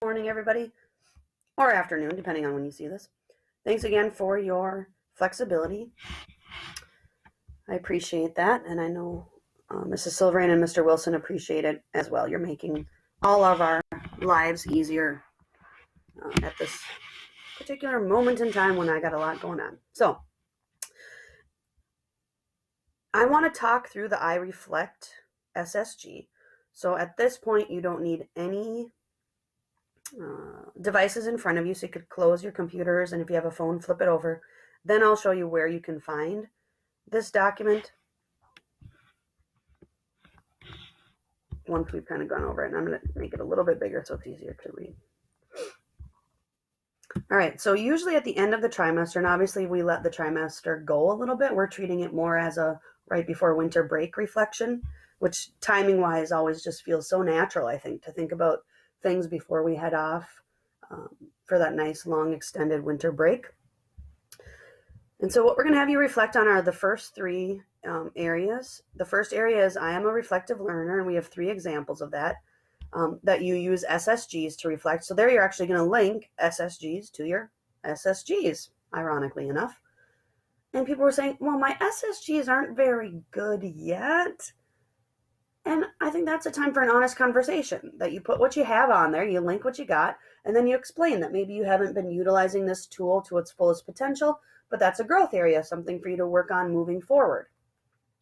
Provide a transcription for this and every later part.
Morning, everybody, or afternoon, depending on when you see this. Thanks again for your flexibility. I appreciate that, and I know Mrs. Silverane and Mr. Wilson appreciate it as well. You're making all of our lives easier at this particular moment in time when I got a lot going on. So, I want to talk through the iReflect SSG. So at this point, you don't need any devices in front of you, so you could close your computers, and if you have a phone, flip it over. Then I'll show you where you can find this document once we've kind of gone over it, and I'm going to make it a little bit bigger so it's easier to read. All right, so usually at the end of the trimester, and obviously we let the trimester go a little bit, we're treating it more as a right before winter break reflection, which timing-wise always just feels so natural, I think, to think about things before we head off for that nice long extended winter break. And so what we're going to have you reflect on are the first three areas. The first area is I am a reflective learner, and we have 3 examples of that, that you use SSGs to reflect. So there you're actually going to link SSGs to your SSGs, ironically enough. And people were saying, well, my SSGs aren't very good yet. And I think that's a time for an honest conversation, that you put what you have on there, you link what you got, and then you explain that maybe you haven't been utilizing this tool to its fullest potential, but that's a growth area, something for you to work on moving forward,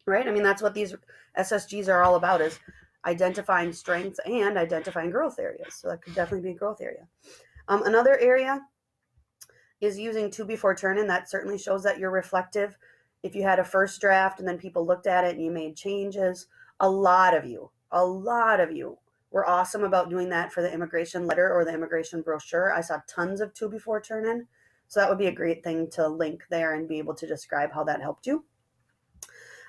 right? I mean, that's what these SSGs are all about, is identifying strengths and identifying growth areas. So that could definitely be a growth area. Another area is using to before turn-in. That certainly shows that you're reflective. If you had a first draft and then people looked at it and you made changes, a lot of you were awesome about doing that for the immigration letter or the immigration brochure. I saw tons of to before turn-in. So that would be a great thing to link there and be able to describe how that helped you.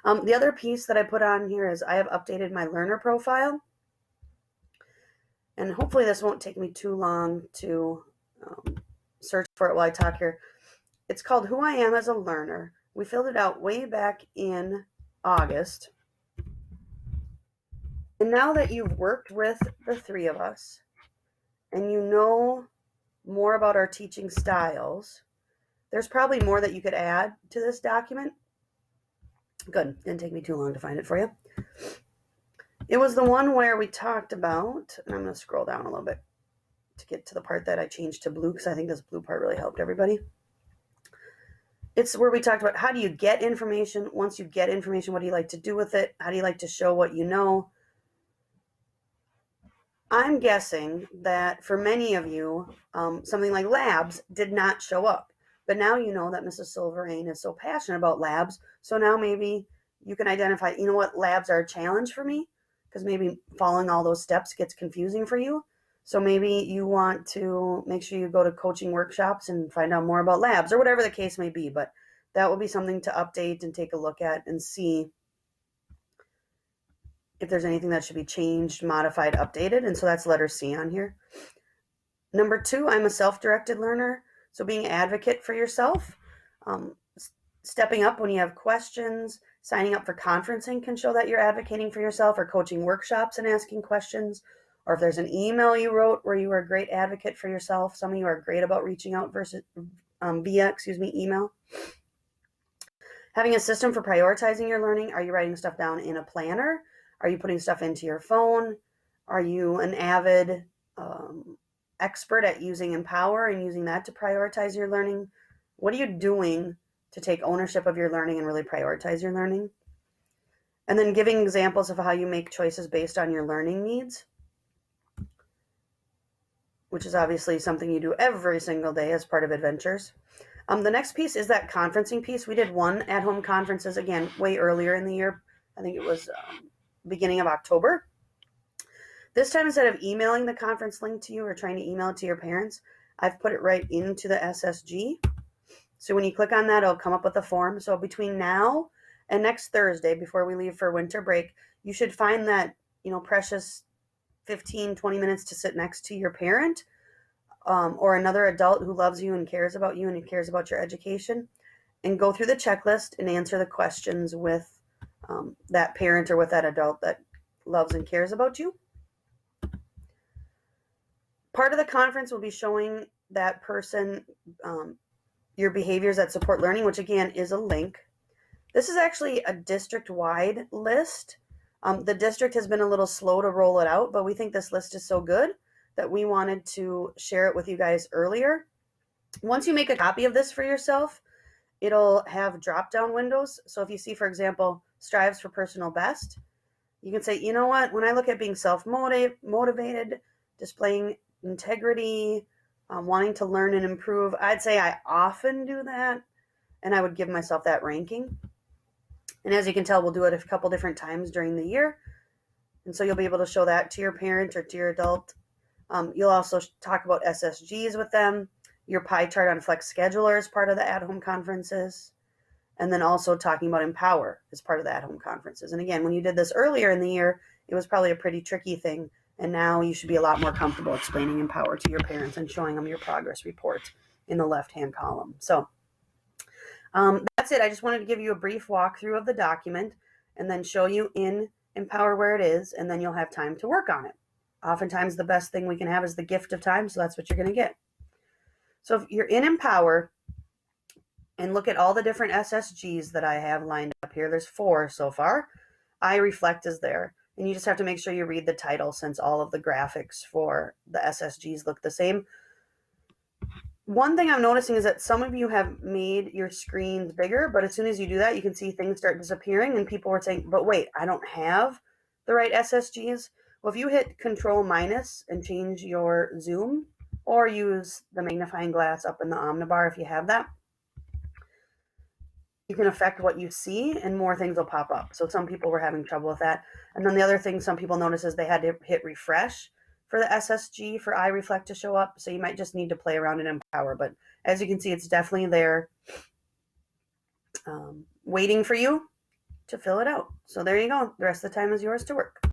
The other piece that I put on here is I have updated my learner profile. And hopefully this won't take me too long to search for it while I talk here. It's called Who I Am as a Learner. We filled it out way back in August. And now that you've worked with the 3 of us and you know more about our teaching styles, there's probably more that you could add to this document. Good. Didn't take me too long to find it for you. It was the one where we talked about, and I'm going to scroll down a little bit to get to the part that I changed to blue, because I think this blue part really helped everybody. It's where we talked about how do you get information. Once you get information, what do you like to do with it? How do you like to show what you know? I'm guessing that for many of you, something like labs did not show up. But now you know that Mrs. Silverane is so passionate about labs. So now maybe you can identify, you know what, labs are a challenge for me, because maybe following all those steps gets confusing for you. So maybe you want to make sure you go to coaching workshops and find out more about labs, or whatever the case may be. But that will be something to update and take a look at and see if there's anything that should be changed, modified, updated. And so that's letter C on here. Number 2, I'm a self-directed learner. So being an advocate for yourself, stepping up when you have questions, signing up for conferencing can show that you're advocating for yourself, or coaching workshops and asking questions. Or if there's an email you wrote where you were a great advocate for yourself, some of you are great about reaching out via email. Having a system for prioritizing your learning. Are you writing stuff down in a planner? Are you putting stuff into your phone? Are you an avid expert at using Empower and using that to prioritize your learning? What are you doing to take ownership of your learning and really prioritize your learning? And then giving examples of how you make choices based on your learning needs, which is obviously something you do every single day as part of Adventures. The next piece is that conferencing piece. We did 1 at-home conferences, again, way earlier in the year. I think it was beginning of October. This time, instead of emailing the conference link to you or trying to email it to your parents, I've put it right into the SSG. So when you click on that, it'll come up with a form. So between now and next Thursday, before we leave for winter break, you should find that, precious 15, 20 minutes to sit next to your parent or another adult who loves you and cares about you and who cares about your education, and go through the checklist and answer the questions with that parent or with that adult that loves and cares about you. Part of the conference will be showing that person your behaviors that support learning, which again is a link. This is actually a district-wide list. The district has been a little slow to roll it out, but we think this list is so good that we wanted to share it with you guys earlier. Once you make a copy of this for yourself, it'll have drop-down windows. So if you see, for example, strives for personal best, you can say, you know what, when I look at being self-motivated, displaying integrity, wanting to learn and improve, I'd say I often do that, and I would give myself that ranking. And as you can tell, we'll do it a couple different times during the year. And so you'll be able to show that to your parent or to your adult. You'll also talk about SSGs with them, your pie chart on Flex Scheduler as part of the at-home conferences, and then also talking about Empower as part of the at-home conferences. And again, when you did this earlier in the year, it was probably a pretty tricky thing. And now you should be a lot more comfortable explaining Empower to your parents and showing them your progress report in the left-hand column. So that's it. I just wanted to give you a brief walkthrough of the document and then show you in Empower where it is, and then you'll have time to work on it. Oftentimes the best thing we can have is the gift of time, so that's what you're going to get. So if you're in Empower and look at all the different SSGs that I have lined up here, there's 4 so far. iReflect is there, and you just have to make sure you read the title since all of the graphics for the SSGs look the same. One thing I'm noticing is that some of you have made your screens bigger, but as soon as you do that, you can see things start disappearing, and people were saying, but wait, I don't have the right SSGs. Well, if you hit Control- and change your zoom, or use the magnifying glass up in the Omnibar if you have that, you can affect what you see and more things will pop up. So some people were having trouble with that. And then the other thing some people noticed is they had to hit refresh for the SSG for iReflect to show up. So you might just need to play around in Empower. But as you can see, it's definitely there waiting for you to fill it out. So there you go. The rest of the time is yours to work.